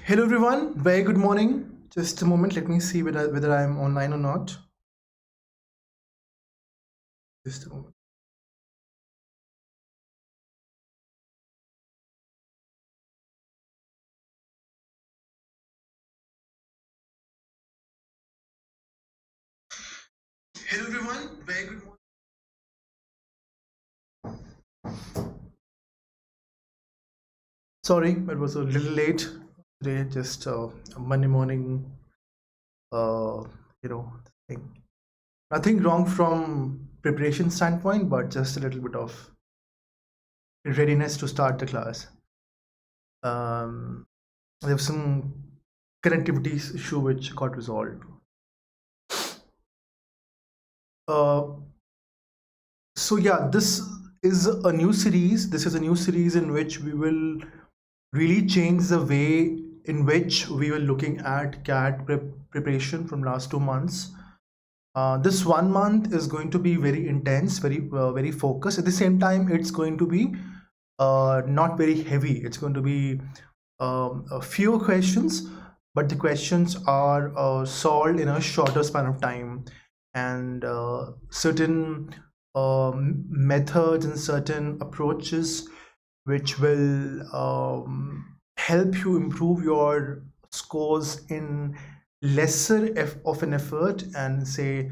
Hello everyone, very good morning. Just a moment, let me see whether I'm online or not. Just a moment. Hello everyone, very good morning. Sorry, it was a little late today. Just Monday morning. Uh, you know, thing. Nothing wrong from preparation standpoint, but just a little bit of readiness to start the class. There was some connectivity issue which got resolved. Uh, so yeah, this is a new series. This is a new series in which we will really change the way in which we were looking at CAT preparation from last 2 months. This 1 month is going to be very intense, very focused. At the same time, it's going to be not very heavy. It's going to be a few questions, but the questions are solved in a shorter span of time, and certain methods and certain approaches which will help you improve your scores in lesser of an effort, and say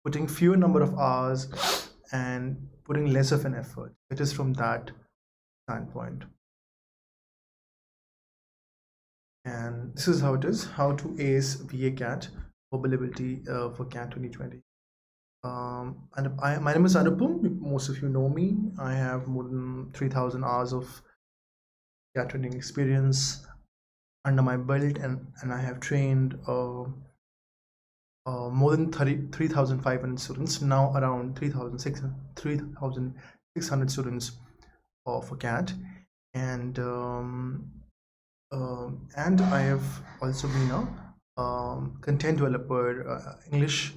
putting fewer number of hours and putting less of an effort. It is from that standpoint. And this is how it is: how to ace VA CAT ability for CAT 2020. My name is Anupam. Most of you know me. I have more than 3,000 hours of CAT training experience under my belt, and I have trained more than 3,500 students, now around 3,600 students for CAT. And I have also been a content developer, English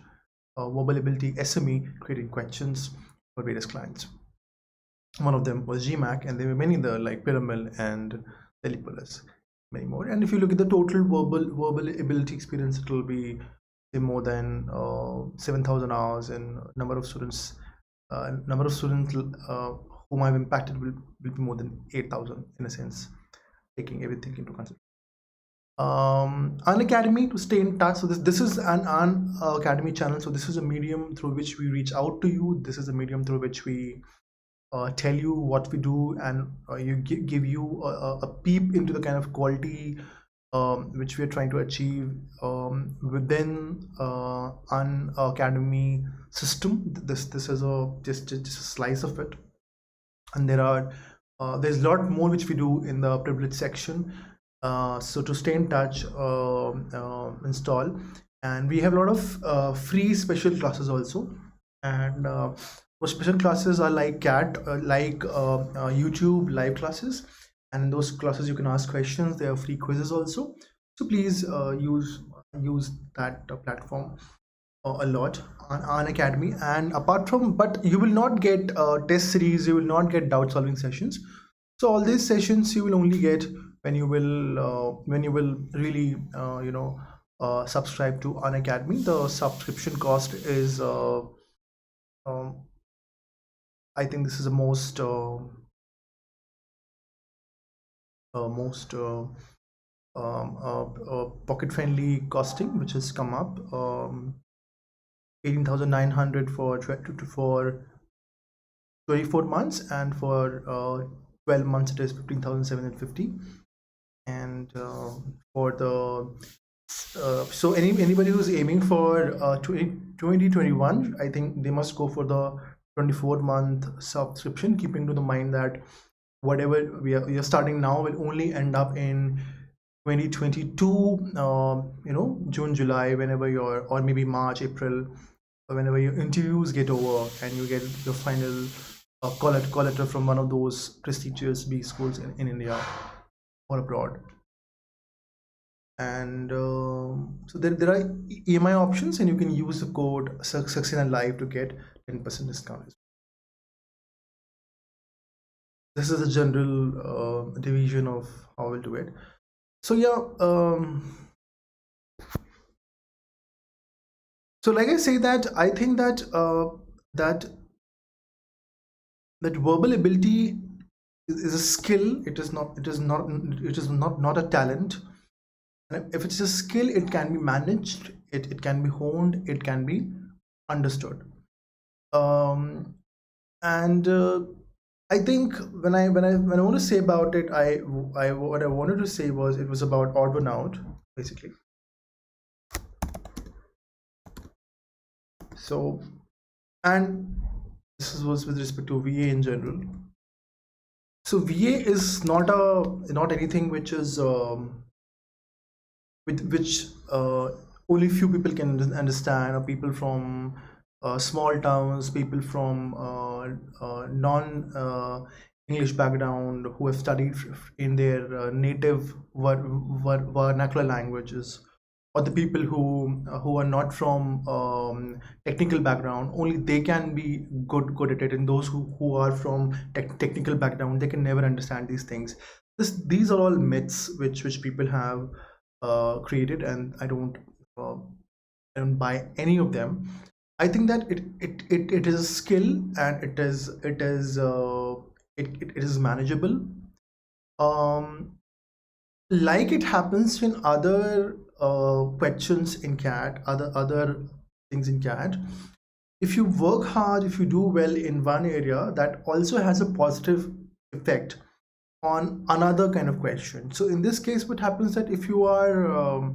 mobile ability SME, creating questions for various clients. One of them was GMAC, and there were many other like Pyramid and Telepolis, many more. And if you look at the total verbal ability experience, it will be say more than 7,000 hours, and number of students whom I've impacted will be more than 8,000 in a sense, taking everything into consideration. Unacademy, to stay in touch. So this is an Unacademy channel. So this is a medium through which we reach out to you. This is a medium through which we tell you what we do, and give you a peep into the kind of quality which we are trying to achieve within Unacademy system. This is just a slice of it, and there's a lot more which we do in the privilege section. So to stay in touch, install, and we have a lot of free special classes also. And those special classes are like YouTube live classes, and in those classes you can ask questions. There are free quizzes also, so please use that platform a lot on Unacademy. And but you will not get test series, you will not get doubt solving sessions. So all these sessions you will only get when you will really subscribe to Unacademy. The subscription cost is I think this is the most pocket friendly costing which has come up. 18,900 for 24 months, and for 12 months it is 15,750. And for the so anybody who's aiming for 2021, I think they must go for the 24-month subscription, keeping to the mind that whatever we are starting now will only end up in 2022, June, July, whenever or maybe March, April, whenever your interviews get over and you get your final call letter from one of those prestigious B schools in India or abroad. And so there are EMI options, and you can use the code Saxena Live to get 10% discount. This is a general division of how we'll do it. So yeah, so like I say that I think that that that verbal ability is a skill. It is not. It is not. It is not a talent. And if it's a skill, it can be managed. It can be honed. It can be understood. Um, and I think when I want to say about it, I what I wanted to say was it was about odd one out basically. So, and was with respect to VA in general. So VA is not anything which is which only few people can understand, or people from small towns, people from non English background who have studied in their native vernacular languages, or the people who are not from technical background. Only they can be good at it, and those who are from technical background, they can never understand these things. These are all myths which people have created, and uh, I don't buy any of them. I think that it is a skill, and it is manageable. Um, like it happens in other questions in CAT, other things in CAT. If you work hard, if you do well in one area, that also has a positive effect on another kind of question. So in this case, what happens that if you are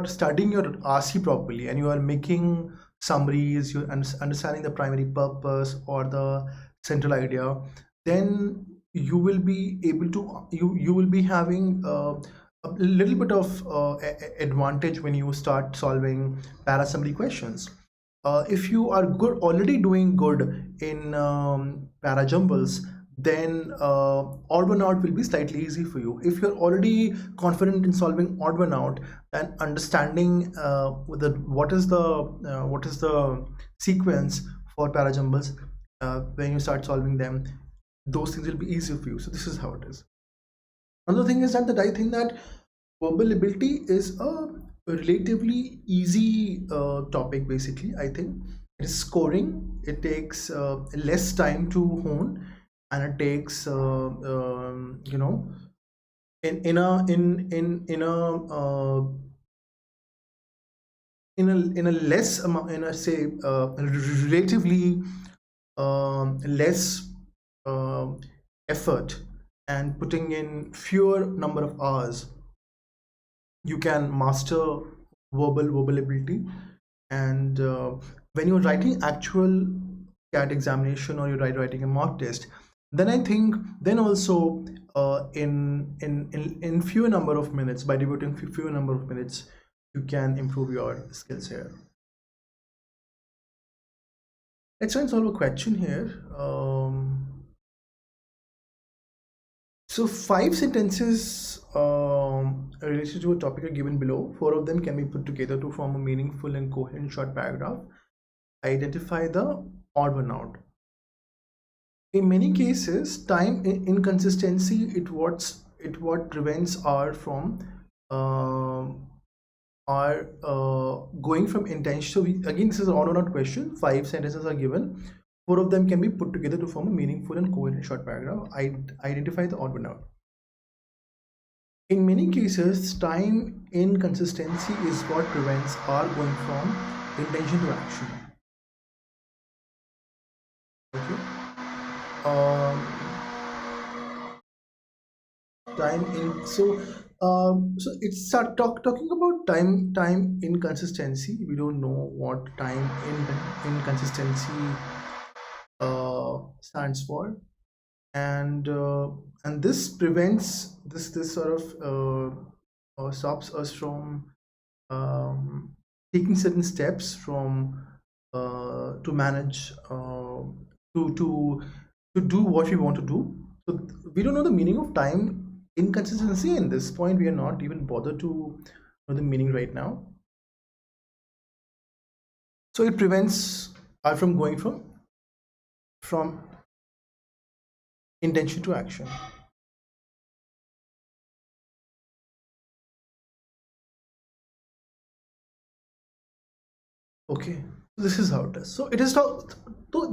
studying your RC properly, and you are making summaries, you're understanding the primary purpose or the central idea, then you will be able to you will be having a little bit of advantage when you start solving para summary questions. If you are already doing good in para jumbles, then odd one out will be slightly easy for you. If you're already confident in solving odd one out, and understanding what is the sequence for para jumbles, when you start solving them, those things will be easier for you. So this is how it is. Another thing is that I think that verbal ability is a relatively easy topic. Basically, I think it is scoring. It takes less time to hone, and it takes in a in a less amount, in a say relatively less effort, and putting in fewer number of hours, you can master verbal ability. And when you're writing actual CAT examination, or you're writing a mock test, then I think then also in fewer number of minutes, by devoting fewer number of minutes, you can improve your skills here. Let's try and solve a question here. So 5 sentences related to a topic are given below. 4 of them can be put together to form a meaningful and coherent short paragraph. Identify the odd one out. In many cases, time inconsistency what prevents our from going from intention. So again, this is an odd one out question. 5 sentences are given. 4 of them can be put together to form a meaningful and coherent short paragraph. Identify the odd one out. In many cases, time inconsistency is what prevents our going from intention to action. Okay. Time in so it's talking about time inconsistency. We don't know what time inconsistency stands for, and this prevents this sort of stops us from taking certain steps from to manage to do what we want to do. So we don't know the meaning of time inconsistency. In this point, we are not even bothered to know the meaning right now. So it prevents us from going from intention to action. Okay, this is how it is. So it is not. So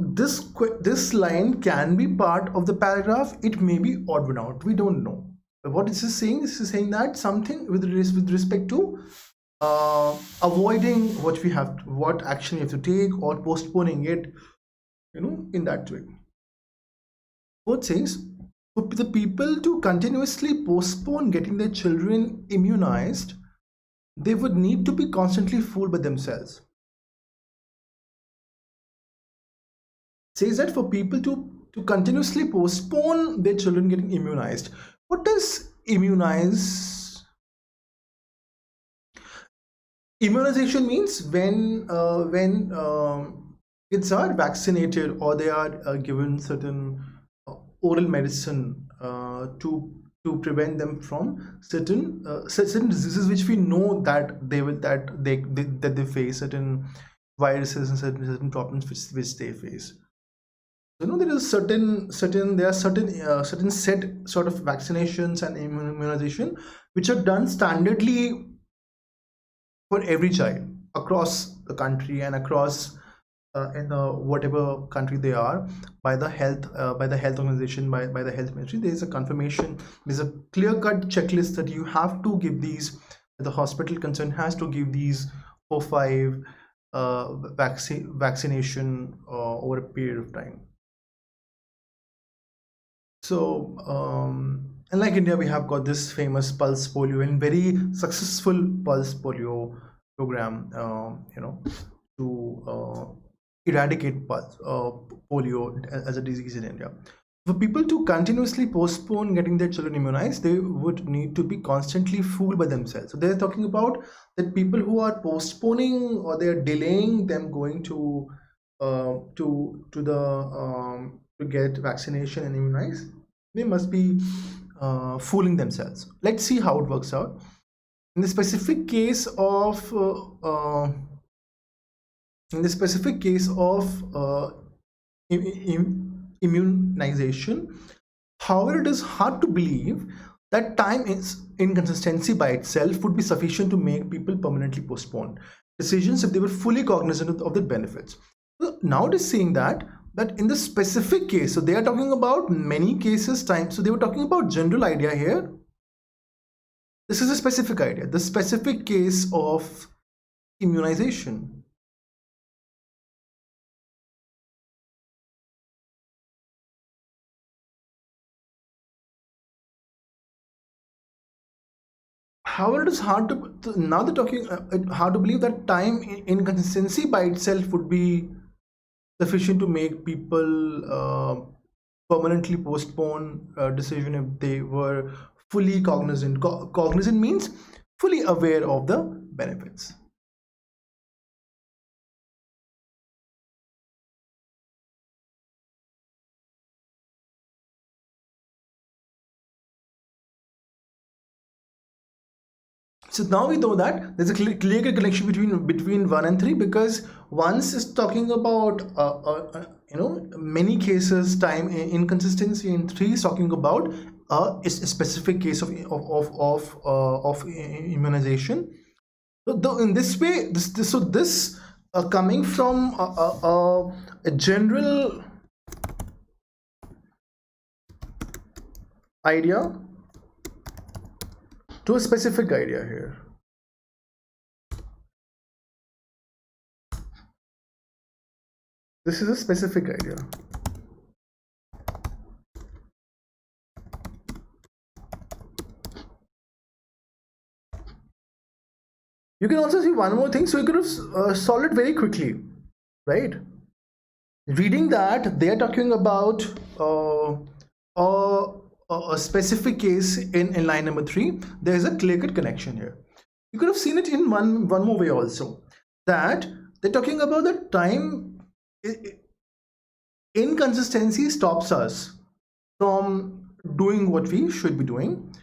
this line can be part of the paragraph. It may be odd one out. We don't know. But what this is saying? This is saying that something with respect to avoiding what we have, what action we have to take, or postponing it. In that way. What says for the people to continuously postpone getting their children immunized, they would need to be constantly fooled by themselves. Says that for people to continuously postpone their children getting immunized. What does immunize? Immunization means when kids are vaccinated or they are given certain oral medicine to prevent them from certain diseases which we know that they face, certain viruses and certain problems which they face. There is there are certain set sort of vaccinations and immunization which are done standardly for every child across the country and across in whatever country they are by the health organization, by the health ministry. There is a confirmation, there's a clear-cut checklist that you have to give these, the hospital concerned has to give these 4-5 vaccination over a period of time. So unlike India, we have got this famous pulse polio and very successful pulse polio program, to eradicate polio as a disease in India. For people to continuously postpone getting their children immunized, they would need to be constantly fooled by themselves. So they're talking about that people who are postponing or they're delaying them going to get vaccination and immunized, they must be fooling themselves. Let's see how it works out. In the specific case of immunization, however, it is hard to believe that time inconsistency by itself would be sufficient to make people permanently postpone decisions if they were fully cognizant of the benefits. So now it is saying that in the specific case, so they are talking about many cases time, so they were talking about general idea here. This is a specific idea, the specific case of immunization. However, it is hard to now they're talking hard to believe that time inconsistency by itself would be sufficient to make people permanently postpone a decision if they were fully cognizant. Cognizant means fully aware of the benefits. So now we know that there's a clear connection between 1 and 3, because once is talking about many cases time inconsistency, and 3 is talking about a specific case of immunization. So in this way, this coming from a general idea to a specific idea here. This is a specific idea. You can also see one more thing, so you could have solved it very quickly, right? Reading that, they are talking about a specific case in line number 3. There is a clear-cut connection here. You could have seen it in one more way also, that they're talking about the time inconsistency stops us from doing what we should be doing.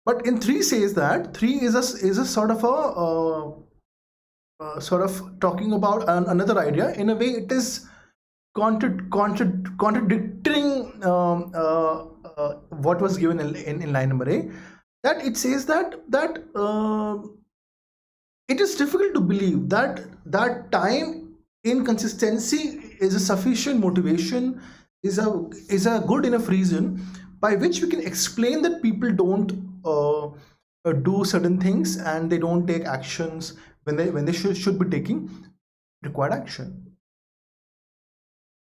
But in 3 says that 3 is a sort of talking about another idea. In a way, it is contradicting what was given in line number A. That it says that it is difficult to believe that that time inconsistency is a sufficient motivation, is a good enough reason by which we can explain that people don't do certain things and they don't take actions when they should be taking required action,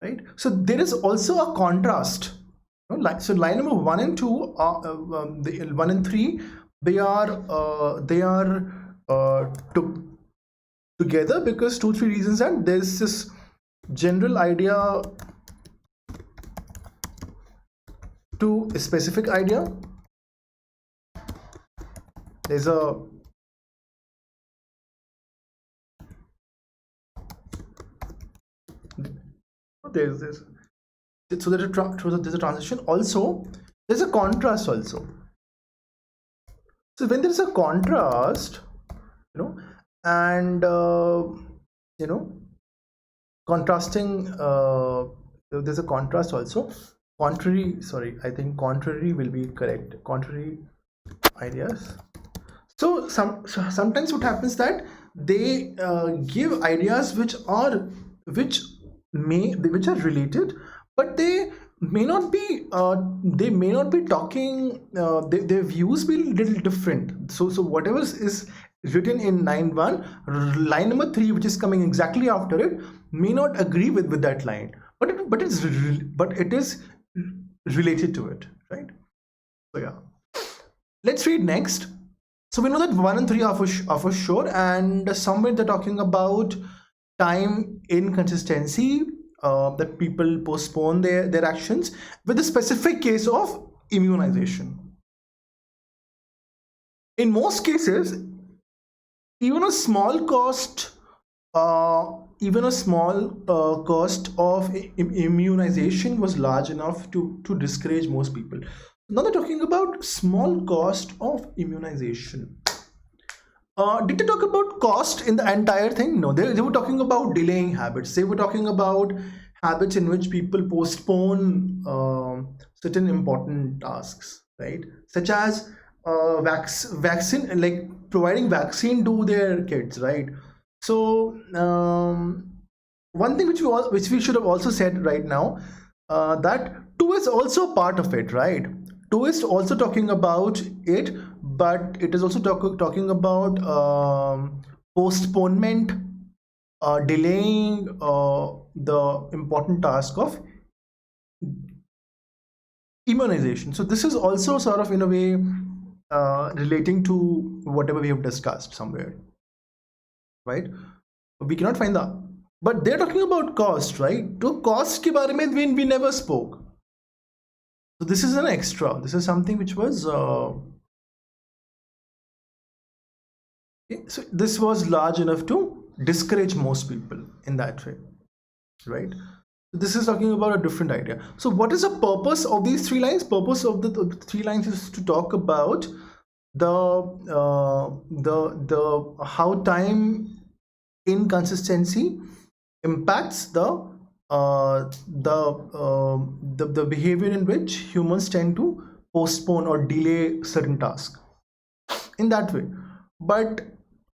right? So there is also a contrast. So line number 1 and 2 are the 1 and 3, they are together because 2-3 reasons, and there's this general idea to a specific idea. There's this, so there's a transition. Also there's a contrast also. So when there's a contrast, and contrasting, there's a contrast also. Contrary, sorry, I think contrary will be correct. Contrary ideas. So sometimes what happens that they give ideas which are related, but they may not be talking, their views will be a little different. So whatever is written in line 1, line number 3, which is coming exactly after it, may not agree with that line, but it is related to it, right? So yeah, let's read next. So we know that 1 and 3 are for sure, and somewhere they're talking about time inconsistency, that people postpone their actions, with the specific case of immunization. In most cases, even a small cost of immunization was large enough to discourage most people. Now they're talking about small cost of immunization. Did they talk about cost in the entire thing? No, they were talking about delaying habits. They were talking about habits in which people postpone certain important tasks, right? Such as vaccine, like providing vaccine to their kids, right? So one thing which we should have also said right now, that 2 is also part of it, right? 2 is also talking about it, but it is also talking about postponement, delaying the important task of immunization. So this is also sort of in a way relating to whatever we have discussed somewhere, right? We cannot find the, but they're talking about cost, right? To cost ke bare mein we never spoke. So this is an extra. This is something which was so this was large enough to discourage most people in that way, right? This is talking about a different idea. So what is the purpose of these 3 lines? Purpose of the 3 lines is to talk about the how time inconsistency impacts the behavior in which humans tend to postpone or delay certain tasks in that way. But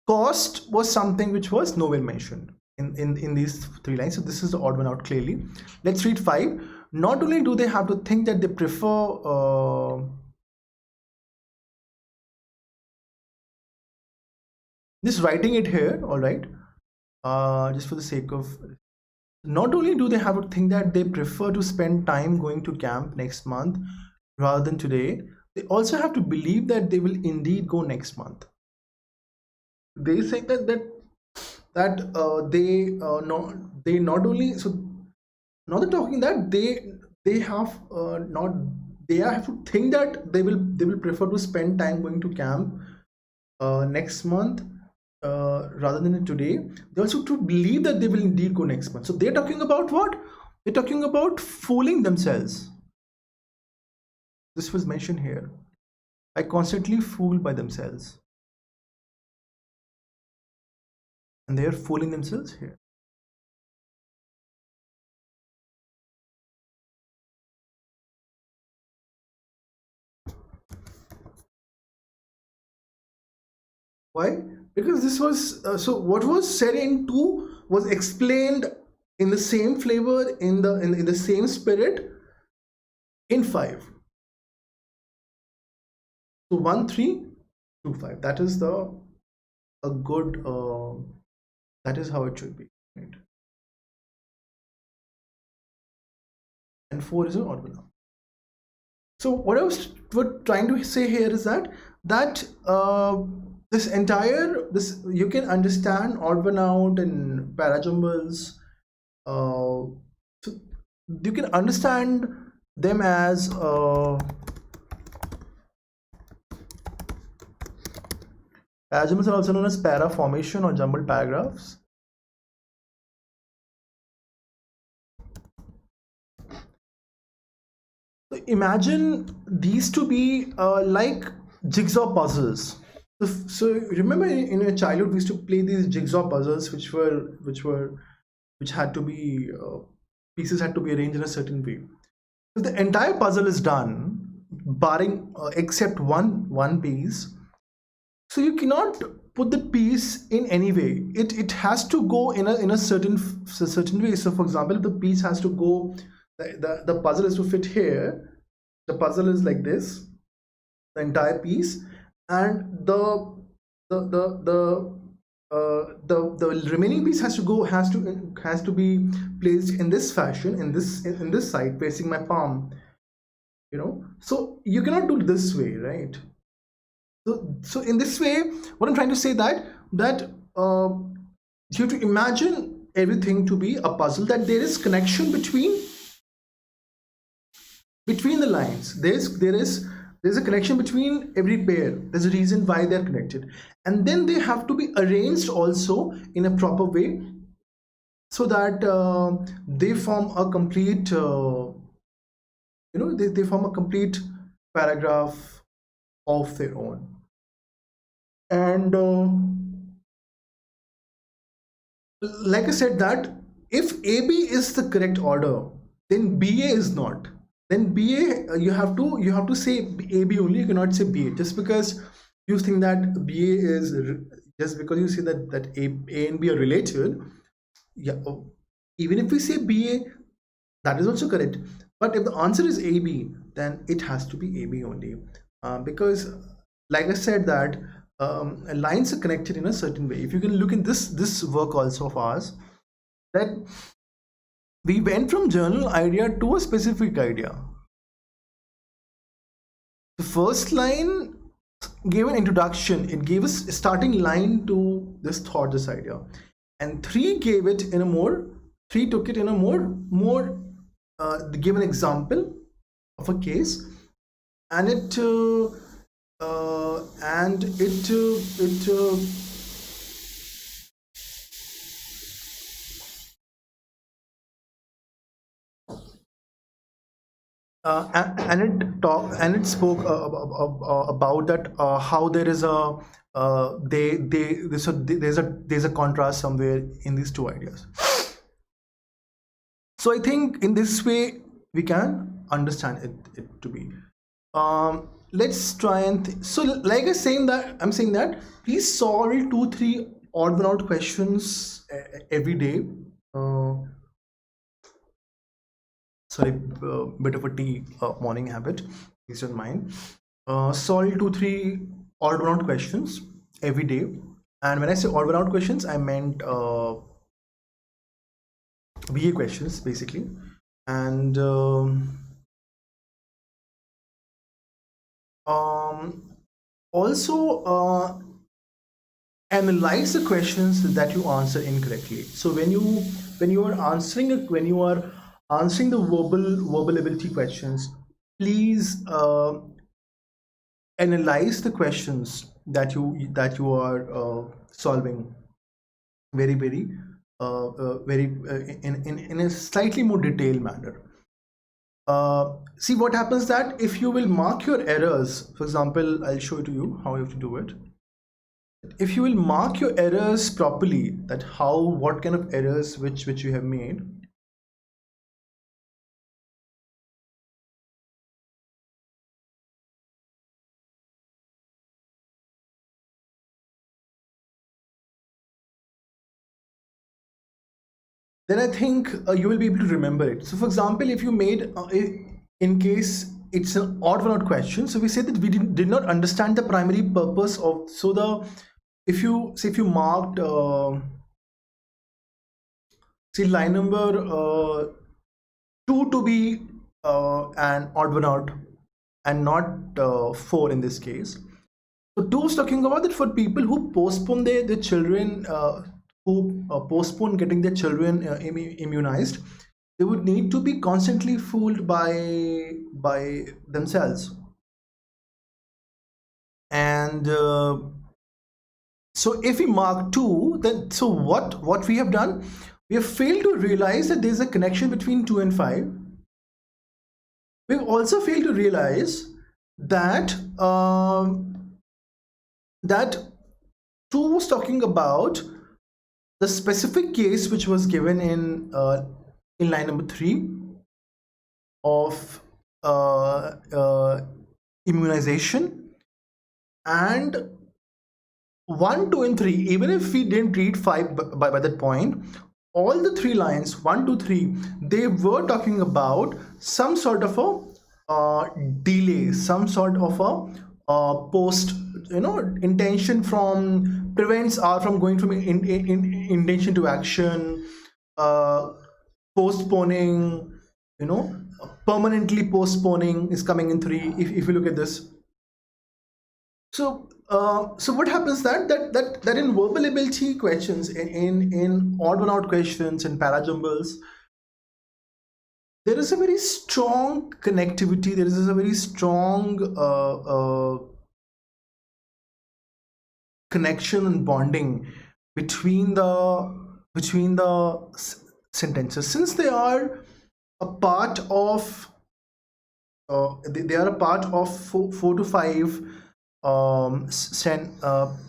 cost was something which was nowhere mentioned in these 3 lines. So this is the odd one out clearly. Let's read 5. Not only do they have to think that they prefer just writing it here, all right, just for the sake of, not only do they have to think that they prefer to spend time going to camp next month rather than today, they also have to believe that they will indeed go next month. They say that they not only, so now they're talking that they have to think that they will prefer to spend time going to camp next month rather than today. They also to believe that they will indeed go next month. So they're talking about what? They're talking about fooling themselves. This was mentioned here. I constantly fooled by themselves, and they are fooling themselves here. Why? because this was so what was said in 2 was explained in the same flavor, in the same spirit in 5. So 1 3 2 5, that is the a good that is how it should be, right? And 4 is an odd one out. So what I was trying to say here is that this entire you can understand odd one out and parajumbles. So you can understand them as parajumbles are also known as para formation or jumbled paragraphs. So imagine these to be like jigsaw puzzles. So remember in your childhood we used to play these jigsaw puzzles, which had to be pieces had to be arranged in a certain way. So the entire puzzle is done, barring except one piece. So you cannot put the piece in any way. It has to go in a certain way. So for example, if the piece has to go, the puzzle is to fit here. The puzzle is like this, the entire piece, and the remaining piece has to be placed in this fashion, in this side, facing my palm. So you cannot do this way, right? So in this way, what I'm trying to say that you have to imagine everything to be a puzzle, that there is connection between the lines. There's a connection between every pair. There's a reason why they're connected, and then they have to be arranged also in a proper way, so that they form a complete they form a complete paragraph of their own. And like I said, that if AB is the correct order, then BA is not. Then BA, you have to say AB only. You cannot say BA, just because you think that BA is, just because you see that A and B are related. Yeah, even if we say BA, that is also correct. But if the answer is AB, then it has to be AB only, because like I said that lines are connected in a certain way. If you can look in this work also of ours, that we went from general idea to a specific idea. The first line gave an introduction. It gave us a starting line to this thought, this idea, and 3 gave it in a more. 3 took it in a more give an example of a case, and it and it spoke about that how there is a there's a contrast somewhere in these two ideas. So I think in this way we can understand it to be. Let's try and so like I'm saying that please solve 2-3 odd one out questions every day. Sorry, bit of a tea morning habit, please don't mind. Solve 2-3 odd one out questions every day, and when I say odd one out questions, I meant VA questions basically. And also analyze the questions that you answer incorrectly. So when you are answering the verbal ability questions, please analyze the questions that you are solving very in a slightly more detailed manner. See what happens, that if you will mark your errors, for example, I'll show it to you how you have to do it. If you will mark your errors properly, that what kind of errors which you have made, then I think you will be able to remember it. So for example, if you made, in case it's an odd one out question, so we say that we did not understand the primary purpose of, so the, if you say, if you marked, see line number 2 to be an odd one out and not 4 in this case. So 2 is talking about that for people who postpone their children, who postpone getting their children immunized, they would need to be constantly fooled by themselves. And so if we mark 2, then so what we have done, we have failed to realize that there is a connection between 2 and 5. We've also failed to realize that that 2 was talking about the specific case which was given in line number 3 of immunization, and 1, 2 and 3, even if we didn't read 5 by that point, all the 3 lines 1, 2, 3, they were talking about some sort of a delay, some sort of a post, intention from, prevents R from going from intention to action, postponing, permanently postponing is coming in 3 if you look at this. So so what happens that in verbal ability questions, in odd one out questions, in parajumbles, there is a very strong connectivity, there is a very strong connection and bonding between the sentences, since they are a part of they are a part of 4 to 5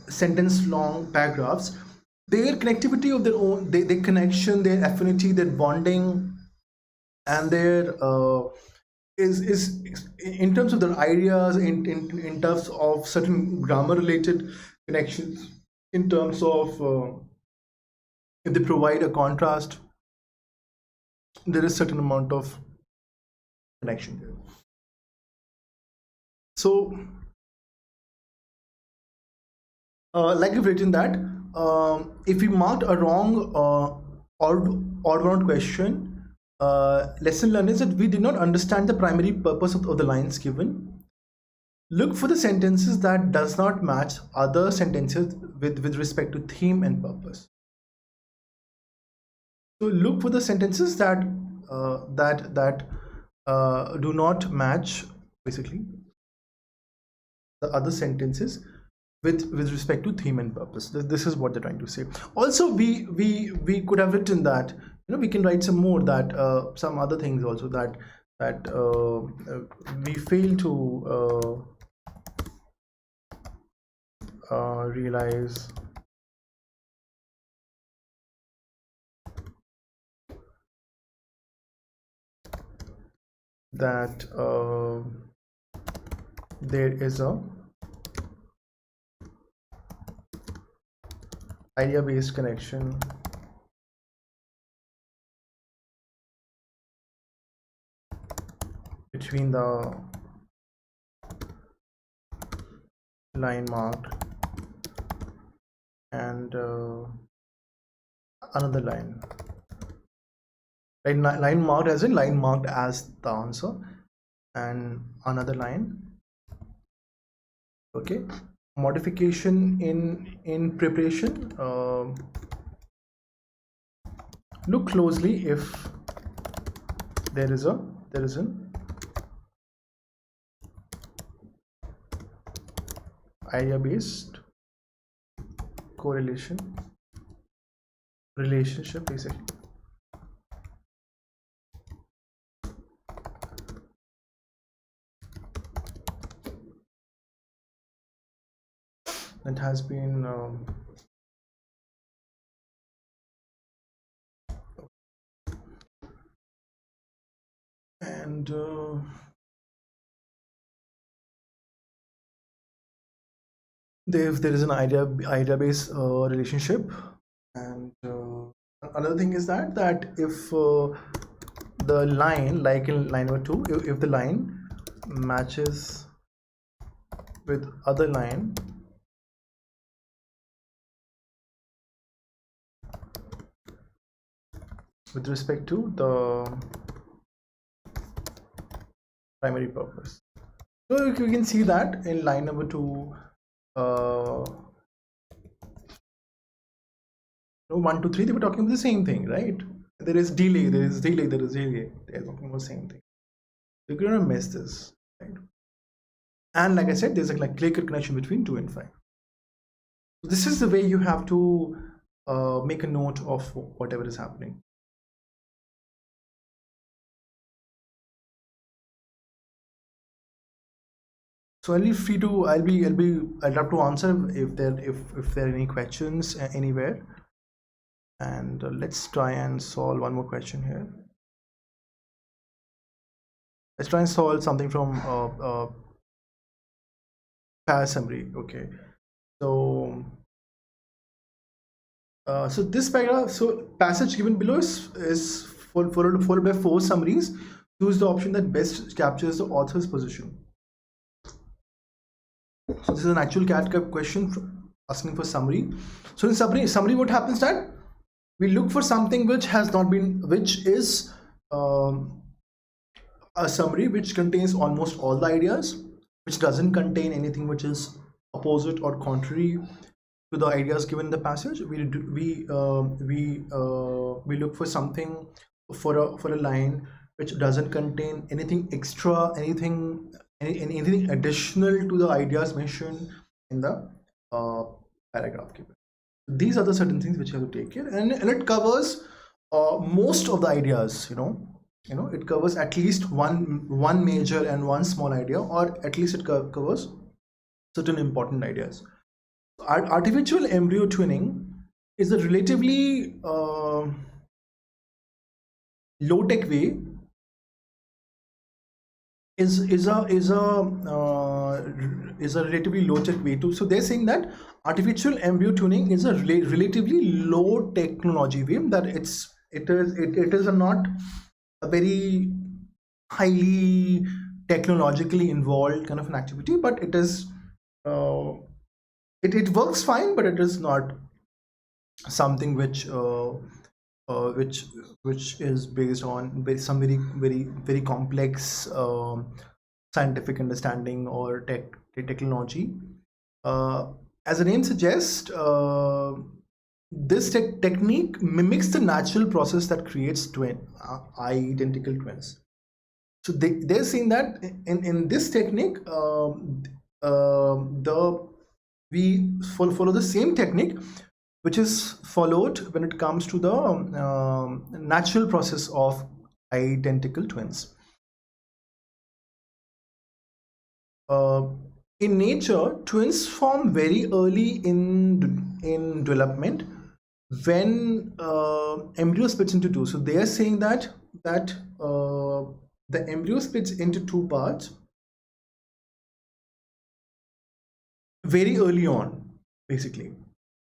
sentence long paragraphs. Their connectivity of their own, their connection, their affinity, their bonding, and their is in terms of their ideas, in terms of certain grammar related connections, in terms of if they provide a contrast, there is certain amount of connection here. So like I've written that if we marked a wrong odd one out question, lesson learned is that we did not understand the primary purpose of the lines given. Look for the sentences that does not match other sentences with respect to theme and purpose. So look for the sentences that do not match basically the other sentences with respect to theme and purpose. This is what they're trying to say. Also, we could have written that, we can write some more, that some other things also, that we fail to realize that there is a idea-based connection between the line marked and another line. Line marked as in line marked as the answer, and another line. Okay, modification in preparation. Look closely if there is an idea-based correlation relationship basically. That has been and there is an idea-based relationship, and another thing is that if the line, like in line number 2, if the line matches with other line with respect to the primary purpose. So you can see that in line number 2, 1, 2, 3, they were talking about the same thing, right? There is delay, there is delay, there is delay. They're talking about the same thing. You're gonna miss this, right? And like I said, there's a clear connection between 2 and 5. So this is the way you have to make a note of whatever is happening. So I'll be free to, I'd love to answer if there are any questions anywhere. And let's try and solve one more question here. Let's try and solve something from pair summary. Okay, so so this paragraph, so passage given below is followed by 4 summaries. Choose the option that best captures the author's position. So this is an actual CAT question asking for summary. So in summary, what happens that we look for something which has not been, which is a summary which contains almost all the ideas, which doesn't contain anything which is opposite or contrary to the ideas given in the passage. We look for something, for a line which doesn't contain anything extra, anything additional to the ideas mentioned in the paragraph given. These are the certain things which you have to take care, and it covers most of the ideas. It covers at least one major and one small idea, or at least it covers certain important ideas. Artificial embryo twinning is a relatively low-tech way. Is a relatively low-tech way too. So they're saying that artificial embryo tuning is a relatively low technology way, that it is not a very highly technologically involved kind of an activity, but it is it works fine, but it is not something which is based on some very complex scientific understanding or technology. As the name suggests, this technique mimics the natural process that creates identical twins. So they're saying that in this technique, we follow the same technique which is followed when it comes to the natural process of identical twins. In nature, twins form very early in development when embryo splits into 2. So they are saying that the embryo splits into 2 parts very early on, basically.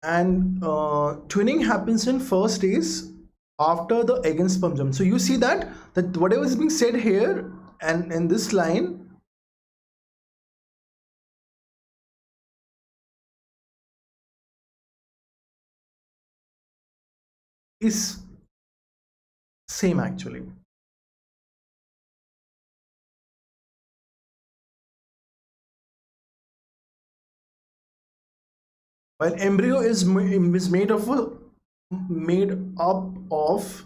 And twinning happens in first days after the egg and sperm jump. So you see that whatever is being said here and in this line is same actually. While embryo is made up of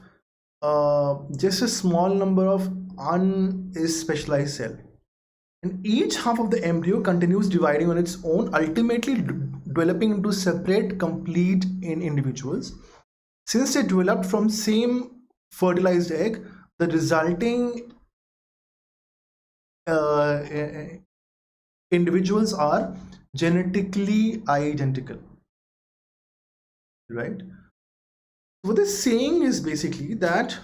just a small number of unspecialized cells, and each half of the embryo continues dividing on its own, ultimately developing into separate, complete individuals. Since they developed from same fertilized egg, the resulting individuals are genetically identical, right? What they're saying is basically that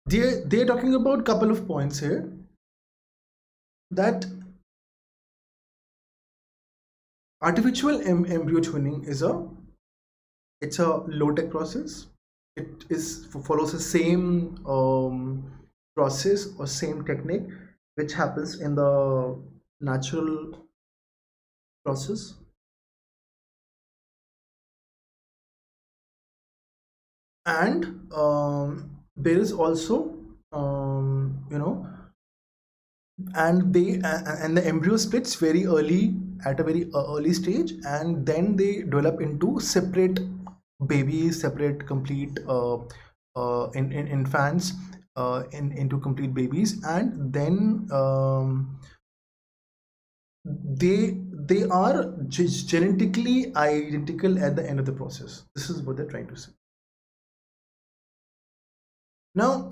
they're talking about a couple of points here, that artificial embryo twinning is a it's a low-tech process. It is follows the same process or same technique which happens in the natural process. And there is also and the embryo splits very early, at a very early stage, and then they develop into separate babies, separate complete in infants, into complete babies, and then they are genetically identical at the end of the process. This is what they're trying to say. Now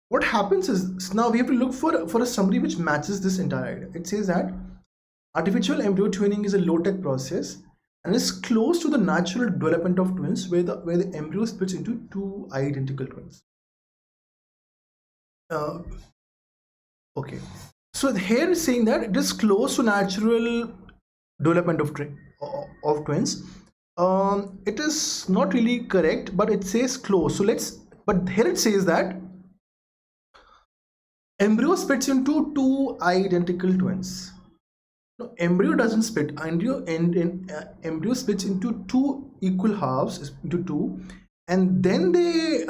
what happens is, now we have to look for a summary which matches this entire idea. It says that artificial embryo twinning is a low-tech process and is close to the natural development of twins, where the embryo splits into two identical twins. Okay, so here is saying that it is close to natural development of twins. It is not really correct, but it says close. So but here it says that embryo splits into two identical twins. No, embryo doesn't split. Embryo splits into two equal halves, into two, and then they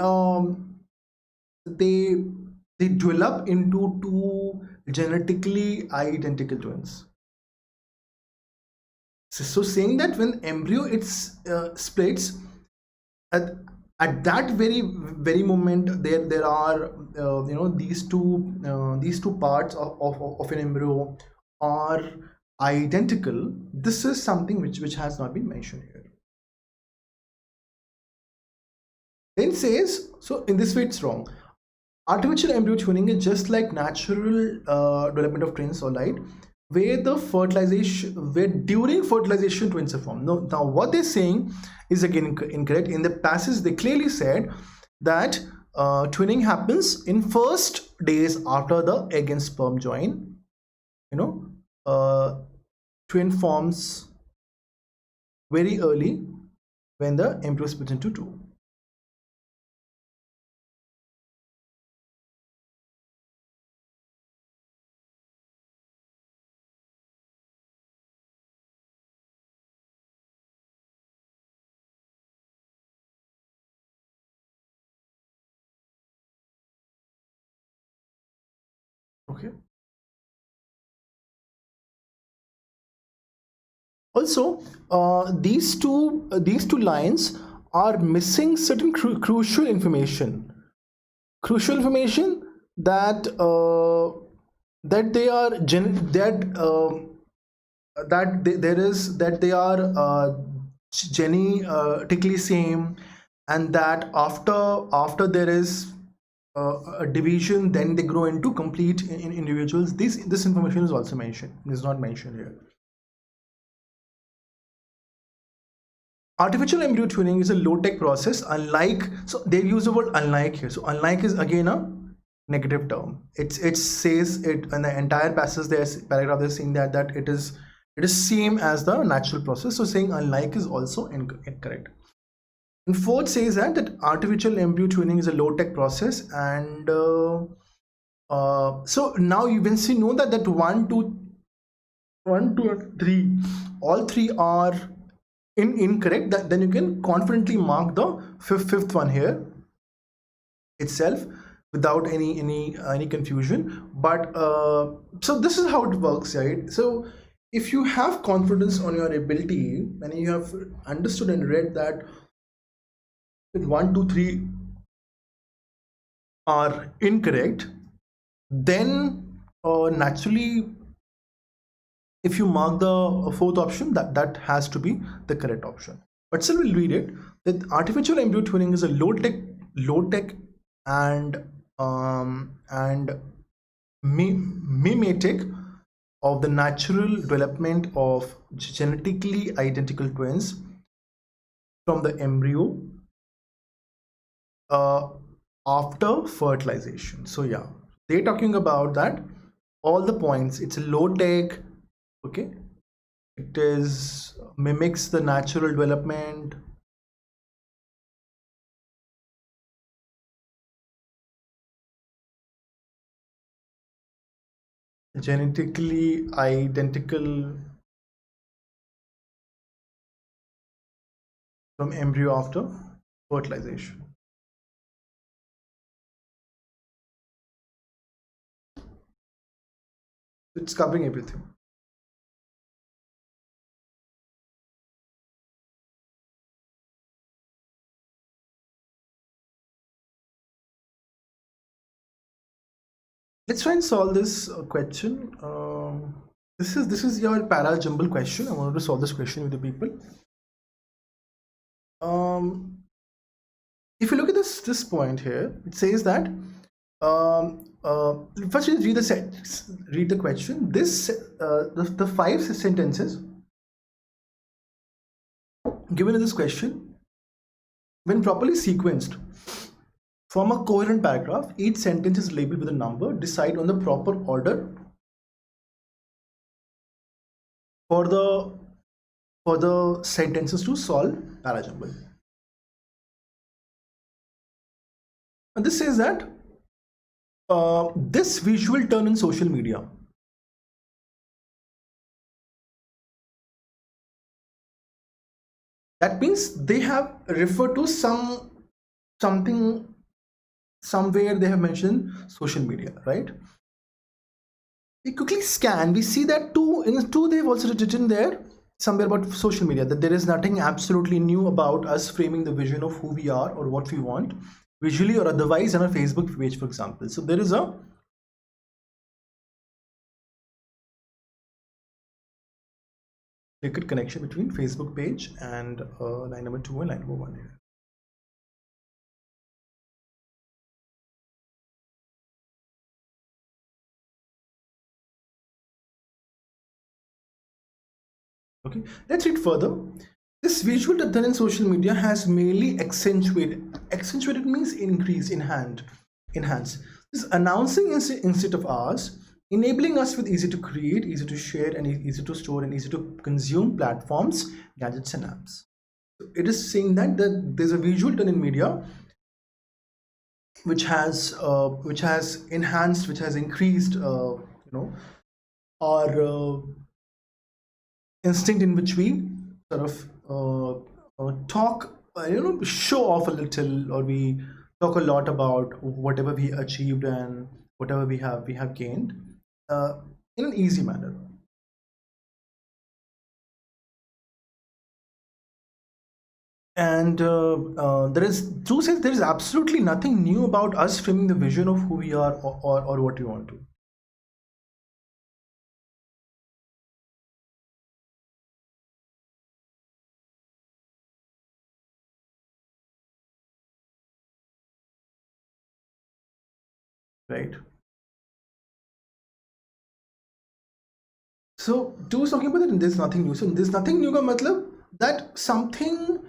develop into two genetically identical twins. So saying that when embryo splits, at that very moment, there are these two parts of an embryo are identical. This is something which has not been mentioned here. Then says, so in this way it's wrong. Artificial embryo tuning is just like natural development of twins, all right, where during fertilization twins are formed. Now what they're saying is again incorrect. In the passage they clearly said that twinning happens in first days after the egg and sperm join. Twin forms very early when the embryo splits into two. Okay. Also, these two lines are missing certain crucial information. Crucial information that they are that they are genetically same, and that after there is a division, then they grow into complete individuals. This information is also mentioned, is not mentioned here. Artificial embryo tuning is a low-tech process, unlike, so they use the word unlike here. So unlike is again a negative term. It says it in the entire passage, there's paragraph, they're saying that it is same as the natural process. So saying unlike is also incorrect. And fourth says that artificial embryo tuning is a low-tech process, and so now you will see know that 1, 2, and 3, all three are incorrect. Then you can confidently mark the fifth one here itself without any confusion. But so this is how it works, right? So if you have confidence on your ability and you have understood and read that 1, 2, 3 are incorrect, then naturally if you mark the fourth option, that has to be the correct option. But still we'll read it. That artificial embryo tuning is a low-tech and mimetic of the natural development of genetically identical twins from the embryo after fertilization. So yeah, they're talking about that all the points. It's a low-tech. Okay, it is mimics the natural development, genetically identical from embryo after fertilization. It's covering everything. Let's try and solve this question. This is your para jumble question. I wanted to solve this question with the people. If you look at this point here, it says that first you read the question. The five sentences given in this question, when properly sequenced, form a coherent paragraph. Each sentence is labeled with a number. Decide on the proper order for the sentences to solve parajumble. And this says that this visual turn in social media. That means they have referred to something somewhere they have mentioned social media, right? We quickly scan, we see that in two they've also written there somewhere about social media, that there is nothing absolutely new about us framing the vision of who we are or what we want, visually or otherwise, on a Facebook page, for example. So there is a liquid connection between Facebook page and line number 2 and line number 1 here. Okay, let's read further. This visual turn in social media has merely accentuated means increase, enhance. This announcing instead of ours, enabling us with easy to create, easy to share, and easy to store and easy to consume platforms, gadgets, and apps. So it is saying that there's a visual turn in media which has enhanced, which has increased, our instinct in which we sort of talk, show off a little, or we talk a lot about whatever we achieved and whatever we have gained in an easy manner. And there is absolutely nothing new about us framing the vision of who we are or what we want to. Right. So two is talking about that there's nothing new. So there's nothing new ka matlab that something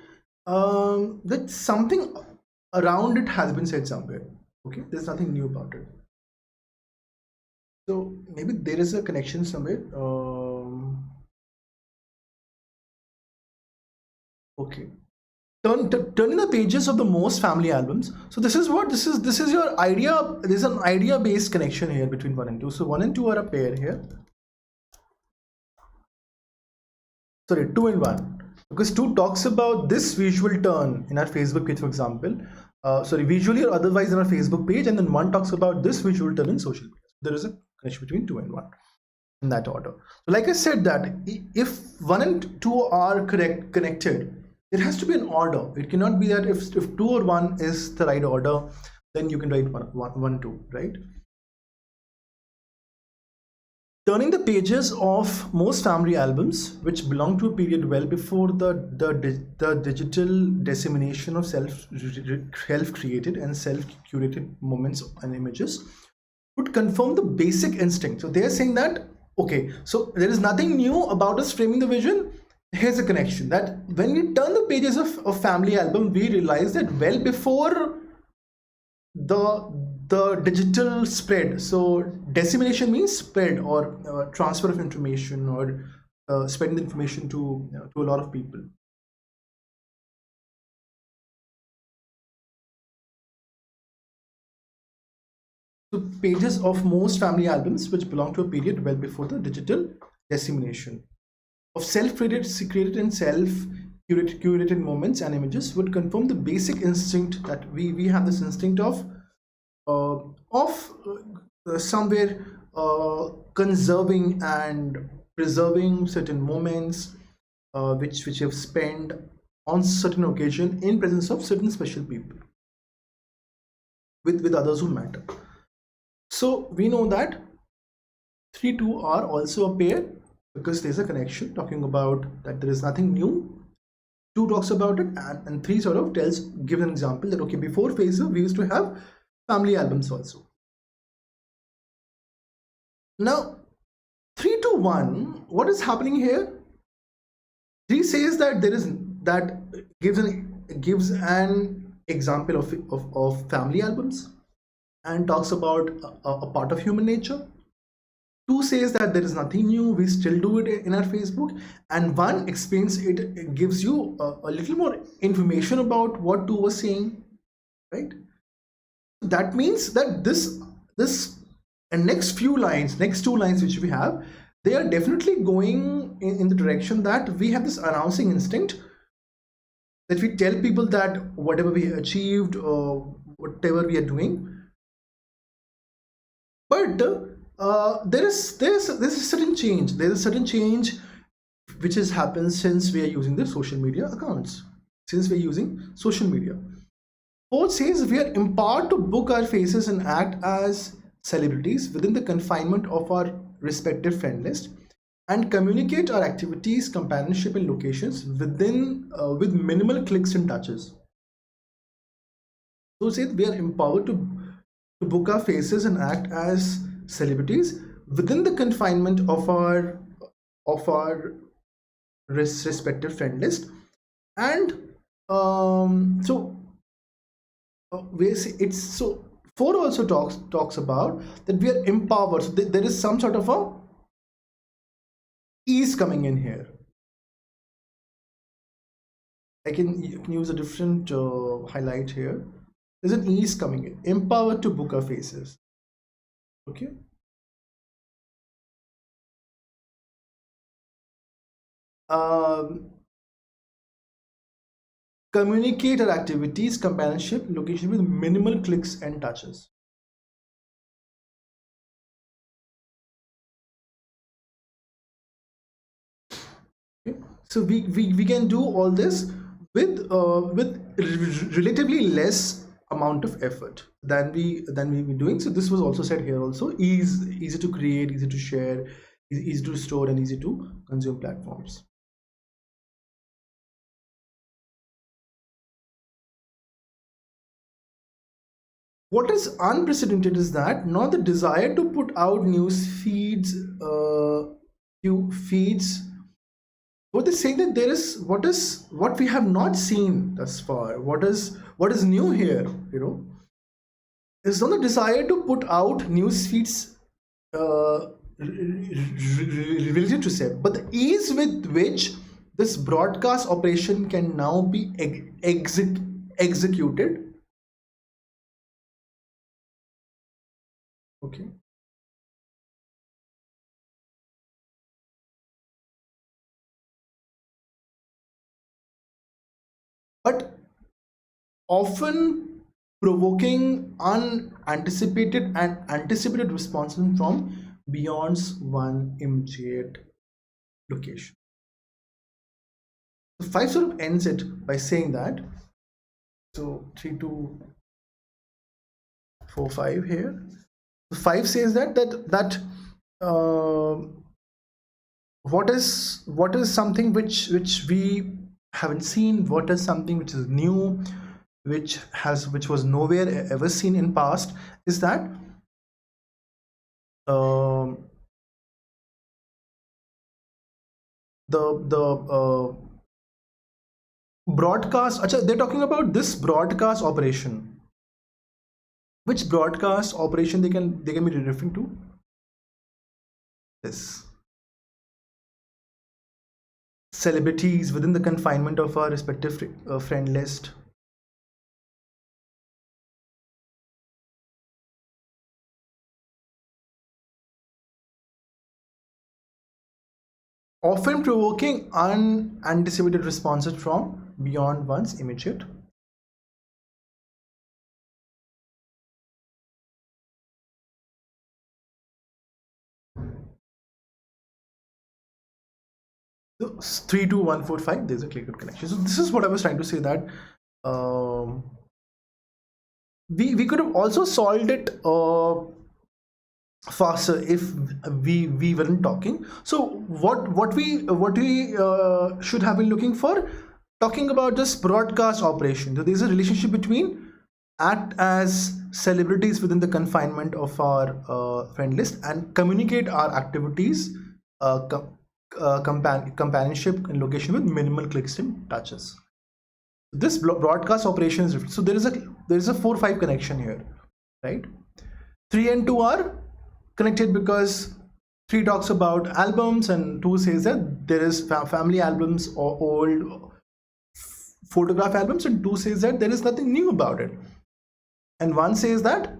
around it has been said somewhere. Okay, there's nothing new about it. So maybe there is a connection somewhere. Okay. Turning the pages of the most family albums. So this is your idea. There's an idea based connection here between 1 and 2. So 1 and 2 are a pair here. Sorry, 2 and 1, because 2 talks about this visual turn in our Facebook page, for example. Visually or otherwise in our Facebook page, and then 1 talks about this visual turn in social media. There is a connection between 2 and 1 in that order. So like I said, that if 1 and 2 are connected, there has to be an order. It cannot be that if 2 or 1 is the right order, then you can write 1 2, right? Turning the pages of most family albums, which belong to a period well before the digital dissemination of self-created and self-curated moments and images, would confirm the basic instinct. So they are saying that, okay, so there is nothing new about us framing the vision. Here's a connection, that when we turn the pages of family album, we realize that well before the digital spread. So dissemination means spread or transfer of information, or spreading the information to a lot of people. So pages of most family albums which belong to a period well before the digital dissemination of self-created and self-curated moments and images would confirm the basic instinct that we have this instinct of somewhere conserving and preserving certain moments which have spent on certain occasion in presence of certain special people with others who matter. So we know that 3 2 are also a pair because there's a connection talking about that there is nothing new. 2 talks about it, and 3 sort of gives an example that okay, before Facebook we used to have family albums also. Now 3 to 1, what is happening here? 3 says that gives an example of family albums and talks about a part of human nature. 2 says that there is nothing new, we still do it in our Facebook, and 1 explains it gives you a little more information about what 2 was saying, right? That means that this and next 2 lines which we have, they are definitely going in the direction that we have this announcing instinct that we tell people that whatever we achieved or whatever we are doing. But there's a certain change. There's a certain change which has happened since we are using the social media accounts. Since we're using social media. 4 says we are empowered to book our faces and act as celebrities within the confinement of our respective friend list and communicate our activities, companionship, and locations within with minimal clicks and touches. So says we are empowered to book our faces and act as celebrities within the confinement of our respective friend list, and it's so 4 also talks about that we are empowered. So there is some sort of a ease coming in here. You can use a different highlight here. There's an ease coming in. Empowered to book our faces. Okay. Communicate our activities, companionship, location with minimal clicks and touches. Okay. So we can do all this with relatively less amount of effort than we be doing. So this was also said here also, easy to create, easy to share, easy to store, and easy to consume platforms. What is unprecedented is that not the desire to put out news feeds, what they say that there is what we have not seen thus far. What is new here? Is not the desire to put out news feeds related to SEP, but the ease with which this broadcast operation can now be executed. Okay. But often provoking unanticipated and anticipated responses from beyond one immediate location. So 5 sort of ends it by saying that. So 3 2 4 5 here. 5 says that what is something which we haven't seen, what is something which is new, which was nowhere ever seen in past, is that the broadcast. They're talking about this broadcast operation. Which broadcast operation they can be referring to? This celebrities within the confinement of our respective friend list. often provoking unanticipated responses from beyond one's immediate. So 32145, there's a clear good connection. So this is what I was trying to say, that um, we could have also solved it faster if we weren't talking. So what we should have been looking for, talking about this broadcast operation. So there's a relationship between act as celebrities within the confinement of our friend list and communicate our activities, companionship and location with minimal clicks and touches. This broadcast operation is different. So there is a 4-5 connection here, right? 3 and 2 are connected because 3 talks about albums and 2 says that there is family albums or old photograph albums, and 2 says that there is nothing new about it, and 1 says that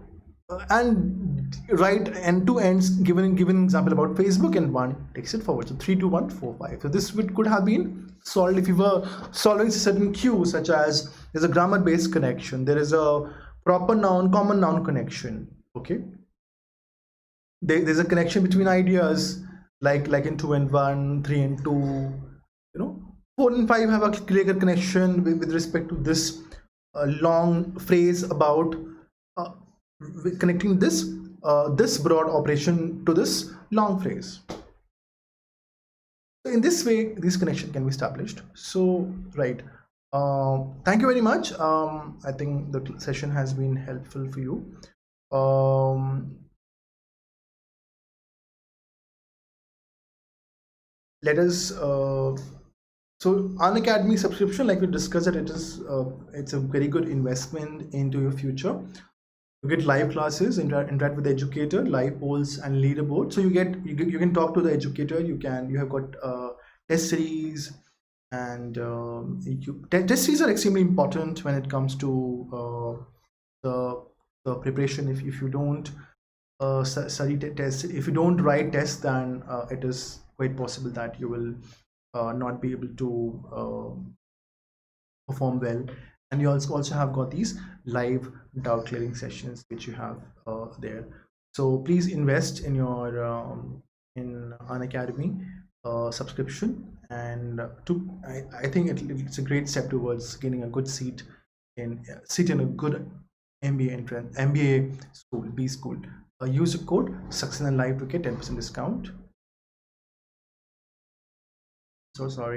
and right end to ends given example about Facebook, and 1 takes it forward. So 3 2 1 4 5. So this could have been solved if you were solving certain cues, such as there's a grammar based connection, there is a proper noun common noun connection. Okay, there's a connection between ideas, like in 2 and 1, 3 and 2, 4 and 5 have a clear connection with respect to this long phrase about connecting this broad operation to this long phrase. So in this way, this connection can be established. So right, thank you very much. I think the session has been helpful for you. Let us so Unacademy subscription, like we discussed, it's a very good investment into your future. You get live classes, interact with the educator, live polls and leaderboard. So you can talk to the educator. You have got test series, and test series are extremely important when it comes to the preparation. If you don't study tests, if you don't write tests, then it is quite possible that you will not be able to perform well. And you also have got these live doubt clearing sessions which you have there. So please invest in your in Unacademy subscription, and I think it's a great step towards getting a good seat in a good MBA school, B school. Use the code Saxena Live to get 10% discount. So sorry.